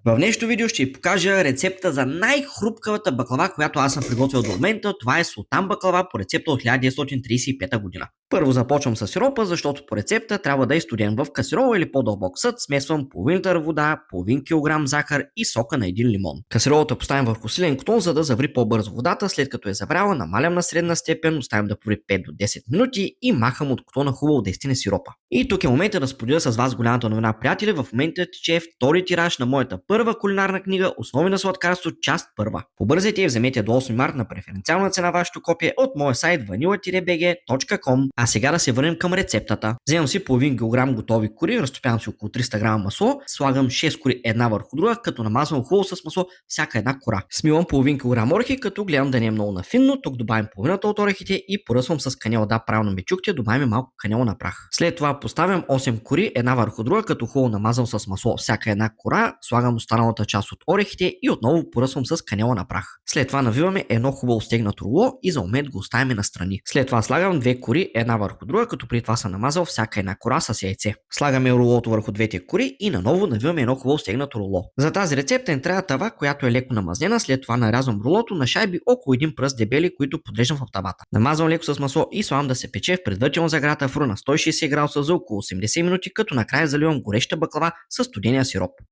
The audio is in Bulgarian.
В днешното видео ще ви покажа рецепта за най-хрупкавата баклава, която аз съм приготвил до момента. Това е султан баклава по рецепта от 1935 година. Първо започвам с сиропа, защото по рецепта трябва да е студен в касирола или по-дълбок съд. Смесвам половин литър вода, половин килограм захар и сока на един лимон. Касиролата поставям върху силен котон, за да заври по-бързо водата. След като е завряла, намалям на средна степен, оставям да поври 5 до 10 минути и махам от котона хубаво да изтине сиропа. И тук е момента да споделя с вас голямата новина, приятели. В момента тече втори тираж на моята първа кулинарна книга "Основи на сладкарство", част първа. Побързайте и вземете до 8 март на преференциална цена вашето копие от моя сайт vanilla-bg.com. А сега да се върнем към рецептата. Вземам си половин килограм готови кори, разтопявам си около 300 грама масло, слагам 6 кори една върху друга, като намазвам хубаво с масло всяка една кора. Смивам половин килограм орехи, като гледам да не е много нафинно. Тук добавям половината от орехите и поръсвам с канела. Да, правилно ме чухте, добавим малко канела на прах. След това поставям 8 кори една върху друга, като хубаво намазвам с масло всяка една кора, слагам останалата част от орехите и отново поръсвам с канела на прах. След това навиваме едно хубаво стегнато руло и за момент го оставяме настрани. След това слагам 2 кори една върху друга, като при това съм намазал всяка една кора с яйце. Слагаме рулото върху двете кори и наново навиваме едно хубаво стегнато руло. За тази рецепта ни трябва тава, която е леко намазнена. След това нарязвам рулото на шайби около един пръст дебели, които подреждам в тавата. Намазвам леко с масло и слагам да се пече в предварително загрята фруна на 160 градуса за около 80 минути, като накрая заливам гореща баклава с студения сироп.